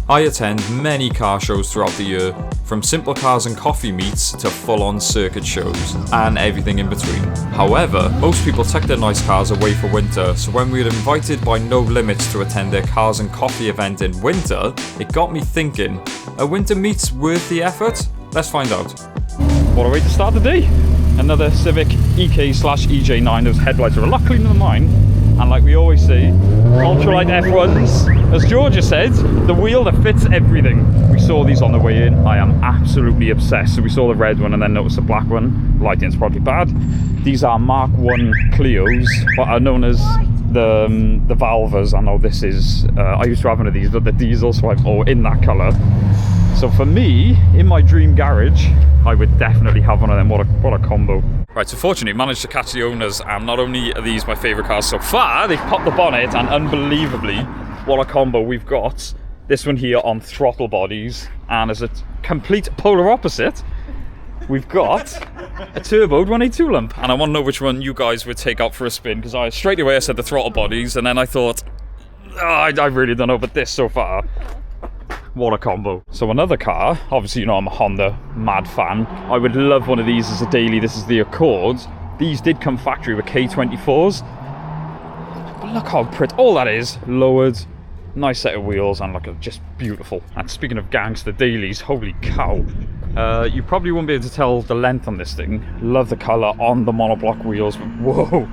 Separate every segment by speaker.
Speaker 1: I attend many car shows throughout the year, from simple cars and coffee meets to full-on circuit shows, and everything in between. However, most people tuck their nice cars away for winter, so when we were invited by No Limits to attend their cars and coffee event in winter, it got me thinking, are winter meets worth the effort? Let's find out.
Speaker 2: What a way to start the day! Another Civic EK/EJ9. Those headlights are a lot cleaner than mine. And like we always say, ultralight F1s, as Georgia said, the wheel that fits everything. We saw these on the way in. I am absolutely obsessed. So we saw the red one and then noticed the black one. Lighting's probably bad. These are Mark 1 Clios, what are known as the Valvas. I know this is, I used to have one of these, but the diesel, so I'm in that colour. So for me, in my dream garage, I would definitely have one of them. What a combo. Right, so fortunately managed to catch the owners, and not only are these my favourite cars so far, they've popped the bonnet, and unbelievably, what a combo. We've got this one here on throttle bodies, and as a complete polar opposite, we've got a turboed 182 lump. And I want to know which one you guys would take out for a spin, because I straight away I said the throttle bodies, and then I thought, I really don't know, but this so far, what a combo. So another car, obviously you know I'm a Honda mad fan. I would love one of these as a daily. This is the Accord. These did come factory with K24s. But look how pretty, all that is, lowered, nice set of wheels, and look, just beautiful. And speaking of gangster dailies, holy cow. You probably won't be able to tell the length on this thing. Love the colour on the monoblock wheels, but whoa.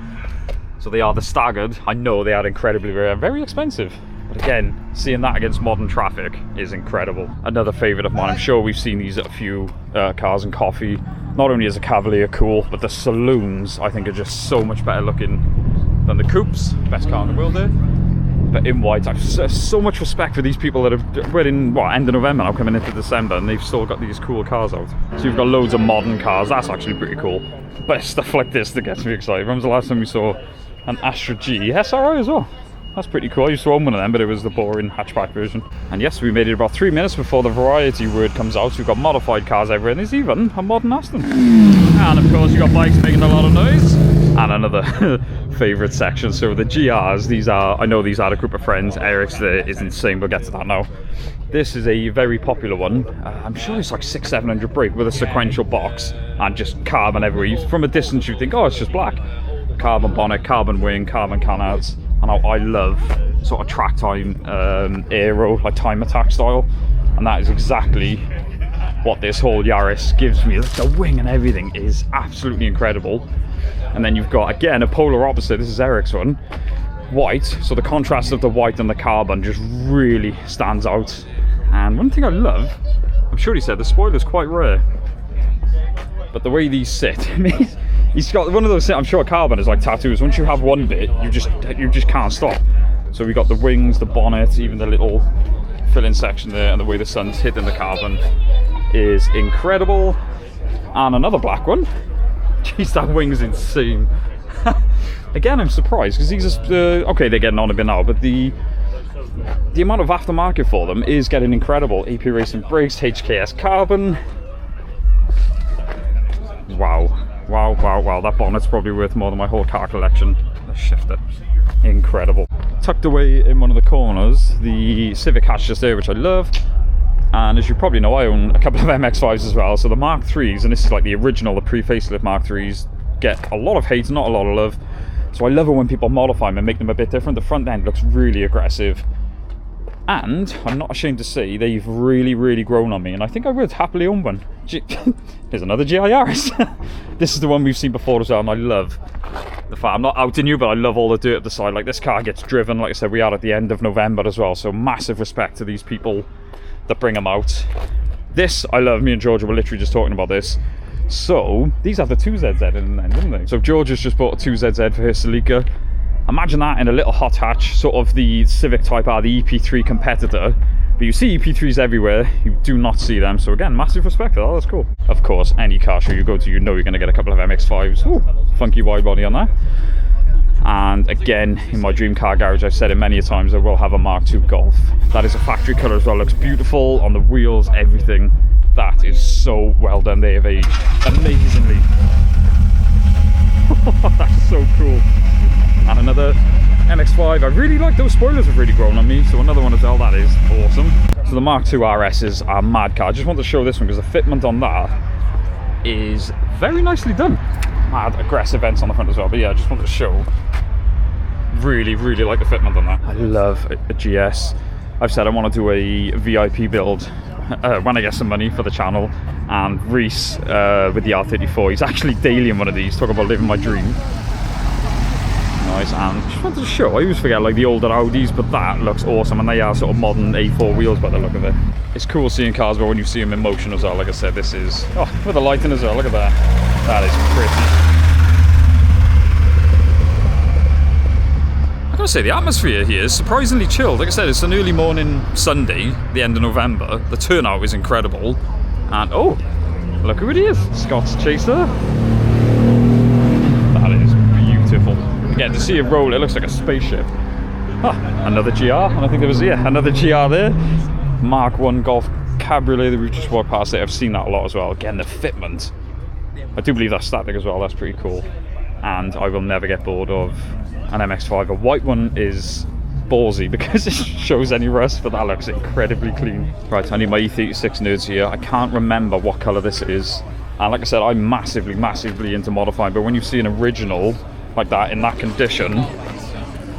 Speaker 2: So they are the staggered. I know they are incredibly rare, very expensive. But again, seeing that against modern traffic is incredible. Another favourite of mine. I'm sure we've seen these at a few cars and coffee. Not only is a Cavalier cool, but the saloons I think are just so much better looking than the coupes. Best car in the world there. But in white, I've so much respect for these people that have, we're in, end of November now, coming into December, and they've still got these cool cars out. So you've got loads of modern cars. That's actually pretty cool. But stuff like this that gets me excited. When was the last time we saw an Astra G SRI as well? That's pretty cool. I used to own one of them, but it was the boring hatchback version. And yes, we made it about 3 minutes before the variety word comes out. So we've got modified cars everywhere, and there's even a modern Aston. And of course, you've got bikes making a lot of noise. And another favourite section. So the GRs, these are, I know these are a group of friends. Eric's is insane, we'll get to that now. This is a very popular one. I'm sure it's like 600-700 brake with a sequential box and just carbon everywhere. From a distance, you think, oh, it's just black. Carbon bonnet, carbon wing, carbon canards. And I love sort of track time aero, like time attack style, and that is exactly what this whole Yaris gives me. The wing and everything is absolutely incredible. And then you've got, again, a polar opposite. This is Eric's one, white, so the contrast of the white and the carbon just really stands out. And one thing I love, I'm sure he said the spoiler's quite rare, but the way these sit, I mean, he's got one of those, I'm sure carbon is like tattoos. Once you have one bit, you just can't stop. So we got the wings, the bonnet, even the little fill-in section there, and the way the sun's hitting the carbon is incredible. And another black one. Jeez, that wing's insane. Again, I'm surprised, because these are, okay, they're getting on a bit now, but the amount of aftermarket for them is getting incredible. AP Racing brakes, HKS carbon. Wow. Wow, that bonnet's probably worth more than my whole car collection. The shifter, incredible. Tucked away in one of the corners, the Civic hatch just there, which I love. And as you probably know, I own a couple of MX-5s as well. So the Mark 3s, and this is like the original, the pre-facelift Mark 3s, get a lot of hate, not a lot of love. So I love it when people modify them and make them a bit different. The front end looks really aggressive. And I'm not ashamed to say they've really grown on me, and I think I would happily own one. Here's another GR Yaris. This is the one we've seen before as well, and I love the fact, I'm not outing you, but I love all the dirt at the side. Like, this car gets driven, like I said, we are at the end of November as well, so massive respect to these people that bring them out. This I love. Me and Georgia were literally just talking about this. So these have the 2ZZ in them, didn't they? So Georgia's just bought a 2ZZ for her Celica. Imagine that in a little hot hatch, sort of the Civic Type R, the EP3 competitor. But you see EP3s everywhere, you do not see them. So again, massive respect for that, that's cool. Of course, any car show you go to, you know you're going to get a couple of MX-5s. Ooh, funky wide body on that. And again, in my dream car garage, I've said it many a times, I will have a Mark II Golf. That is a factory colour as well, looks beautiful on the wheels, everything. That is so well done, they have aged amazingly. That's so cool. And another MX-5. I really like those spoilers, have really grown on me, so another one as well. That is awesome. So the Mark II RS are a mad car. I just want to show this one because the fitment on that is very nicely done. Mad aggressive vents on the front as well. But yeah, I just wanted to show. Really, really like the fitment on that. I love a GS. I've said I want to do a VIP build when I get some money for the channel. And Reese with the R34, he's actually daily in one of these. Talk about living my dream. Nice, and just wanted to show, I always forget like the older Audis, but that looks awesome, and they are sort of modern A4 wheels by the look of it. It's cool seeing cars, but when you see them in motion as well, like I said, this is, oh, with the lighting as well, look at that. That is pretty. I gotta say, the atmosphere here is surprisingly chilled. Like I said, it's an early morning Sunday, the end of November. The turnout is incredible, and oh, look who it is, Scott's Chaser. That is beautiful. Yeah, to see it roll, it looks like a spaceship. Ah, another GR, and I think there was, yeah, another GR there. Mark 1 Golf Cabriolet that we've just walked past it. I've seen that a lot as well. Again, the fitment. I do believe that's static as well, that's pretty cool. And I will never get bored of an MX-5. A white one is ballsy because it shows any rust, but that looks incredibly clean. Right, I need my E36 nerds here. I can't remember what colour this is. And like I said, I'm massively, massively into modifying, but when you see an original like that in that condition,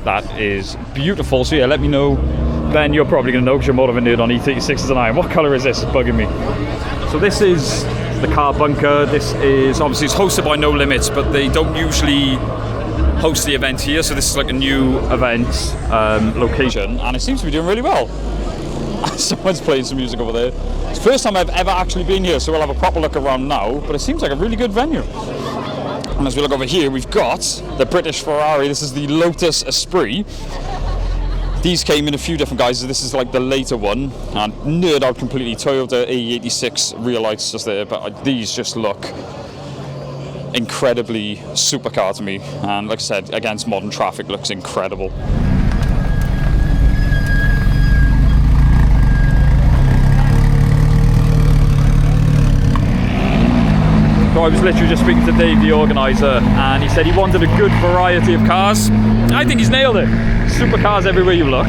Speaker 2: that is beautiful. So yeah, let me know. Ben, you're probably going to know because you're more of a nerd on E36s than I am. What colour is this? It's bugging me. So this is the car bunker. This is obviously, it's hosted by No Limits, but they don't usually host the event here, so this is like a new event location, and it seems to be doing really well. Someone's playing some music over there. It's the first time I've ever actually been here, so we'll have a proper look around now, but it seems like a really good venue. And as we look over here, we've got the British Ferrari. This is the Lotus Esprit. These came in a few different guises. This is like the later one, and nerd out completely. Toyota AE86 rear lights just there, but these just look incredibly supercar to me. And like I said, against modern traffic, looks incredible. So I was literally just speaking to Dave, the organiser, and he said he wanted a good variety of cars. I think he's nailed it. Supercars everywhere you look.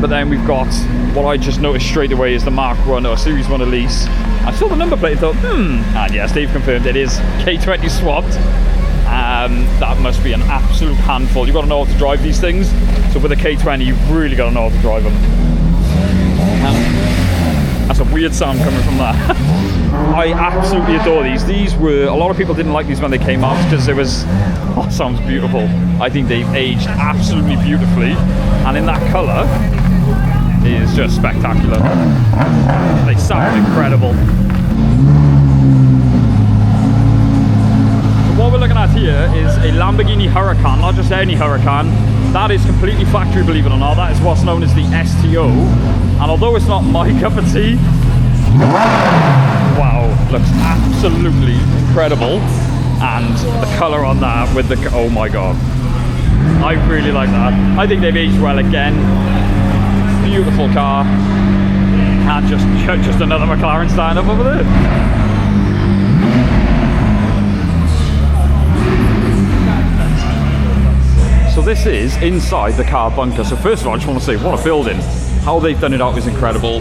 Speaker 2: But then we've got what I just noticed straight away is the Mark 1 or Series 1 Elise. I saw the number plate and thought, and yes, Dave confirmed it is K20 swapped. That must be an absolute handful. You've got to know how to drive these things. So with a K20, you've really got to know how to drive them. That's a weird sound coming from that. I absolutely adore these. These were, a lot of people didn't like these when they came out because it was, oh, sounds beautiful. I think they've aged absolutely beautifully, and in that colour is just spectacular. They sound incredible. So what we're looking at here is a Lamborghini Huracan, not just any Huracan. That is completely factory, believe it or not. That is what's known as the STO. And although it's not my cup of tea, wow, looks absolutely incredible. And the colour on that with the, oh my god. I really like that. I think they've aged well again. Beautiful car. And just another McLaren stand up over there. So this is inside the car bunker. So first of all, I just want to say, what a building. How they've done it out is incredible.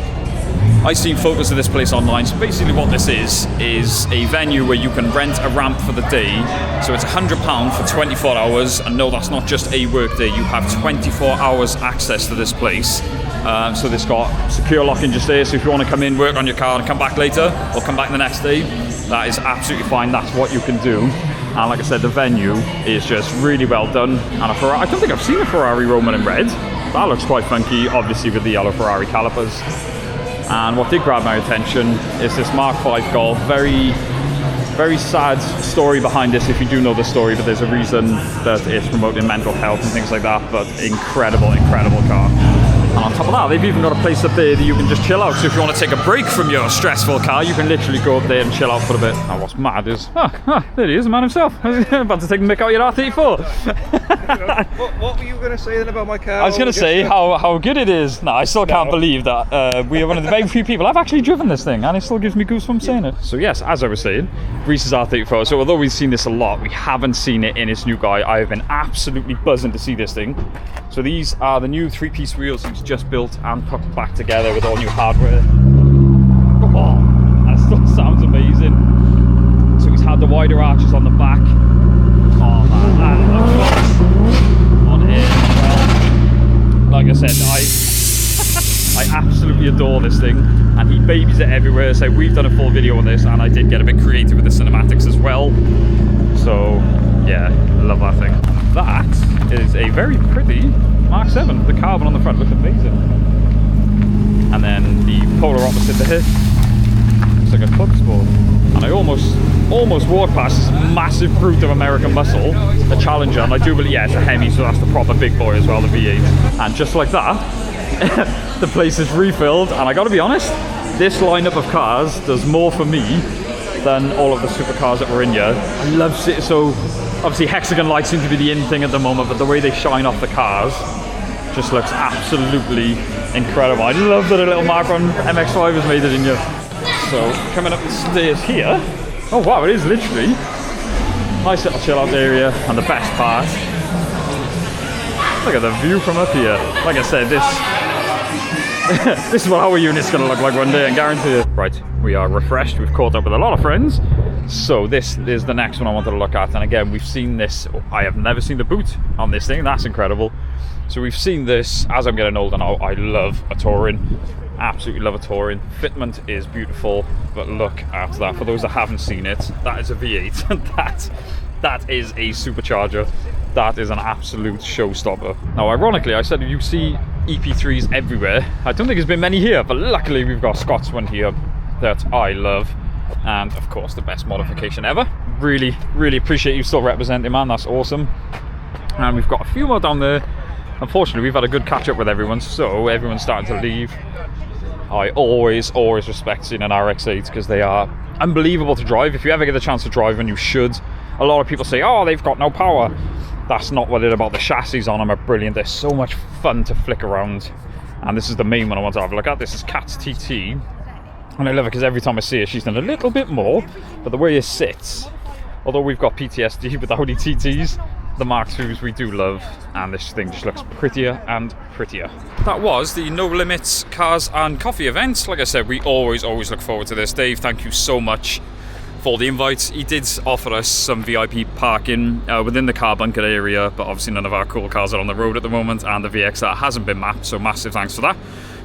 Speaker 2: I've seen photos of this place online. So basically what this is a venue where you can rent a ramp for the day. So it's £100 for 24 hours. And no, that's not just a work day. You have 24 hours access to this place. So this got secure lock-in just there. So if you want to come in, work on your car and come back later, or come back the next day, that is absolutely fine. That's what you can do. And like I said, the venue is just really well done. And a Ferrari, I don't think I've seen a Ferrari Roman in red. That looks quite funky, obviously with the yellow Ferrari calipers. And what did grab my attention is this Mark 5 Golf. Very, very sad story behind this if you do know the story, but there's a reason that it's promoting mental health and things like that. But incredible, incredible car. And on top of that, they've even got a place up there that you can just chill out. So if you want to take a break from your stressful car, you can literally go up there and chill out for a bit. And what's mad is, there he is, the man himself. About to take a mick out your R34.
Speaker 3: What were you going to say then about my car?
Speaker 2: I was going to say how good it is. No, I still can't believe that we are one of the very few people I've actually driven this thing, and it still gives me goosebumps saying it. So yes, as I was saying, Reese's R34. So although we've seen this a lot, we haven't seen it in its new guy. I have been absolutely buzzing to see this thing. So these are the new 3-piece wheels he's just built and put back together with all new hardware. Oh, and it still sounds amazing. So he's had the wider arches on the back. Oh man, and of course on here as well. Like I said, I absolutely adore this thing, and he babies it everywhere. So we've done a full video on this, and I did get a bit creative with the cinematics as well. So yeah, love that thing. And that is a very pretty Mark 7. The carbon on the front looks amazing. And then the polar opposite there, it's like a club sport. And I almost walked past this massive brute of American muscle, the Challenger, and I do believe, yeah, it's a Hemi, so that's the proper big boy as well, the V8. And just like that, the place is refilled, and I gotta be honest, this lineup of cars does more for me than all of the supercars that were in here. I love it. So obviously hexagon lights seem to be the in thing at the moment, but the way they shine off the cars just looks absolutely incredible. I love that a little mark on MX-5 has made it in here. So coming up the stairs here, oh wow, it is literally nice little chill out area, and the best part, look at the view from up here. Like I said, this is what our unit's gonna look like one day, I guarantee it. Right, we are refreshed, we've caught up with a lot of friends, so this is the next one I wanted to look at. And again, we've seen this, I have never seen the boot on this thing, that's incredible. So we've seen this. As I'm getting older now, I love a Touring. Absolutely love a Touring. Fitment is beautiful, but look at that. For those that haven't seen it, that is a V8. that is a supercharger. That is an absolute showstopper. Now, ironically, I said you see EP3s everywhere. I don't think there's been many here, but luckily we've got Scott's one here that I love. And of course, the best modification ever. Really, really appreciate you still representing, man. That's awesome. And we've got a few more down there. Unfortunately, we've had a good catch up with everyone, so everyone's starting to leave. I always respect seeing an RX-8 because they are unbelievable to drive. If you ever get the chance to drive one, you should. A lot of people say, oh, they've got no power. That's not what it's about. The chassis on them are brilliant. They're so much fun to flick around. And this is the main one I want to have a look at. This is Kat's TT. And I love it because every time I see her, she's done a little bit more. But the way it sits, although we've got PTSD with the Audi TTs, the Mark IIs we do love, and this thing just looks prettier and prettier. That was the No Limits Cars and Coffee event. Like I said, we always look forward to this. Dave, thank you so much for the invite. He did offer us some VIP parking within the car bunker area, but obviously none of our cool cars are on the road at the moment, and the VX that hasn't been mapped, so massive thanks for that.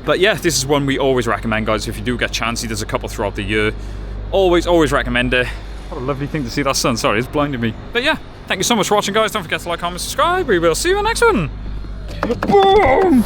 Speaker 2: But yeah, this is one we always recommend, guys. If you do get a chance, he does a couple throughout the year. Always recommend it. What a lovely thing to see that sun. Sorry, it's blinding me. But yeah, thank you so much for watching, guys. Don't forget to like, comment, subscribe. We will see you in the next one. Boom!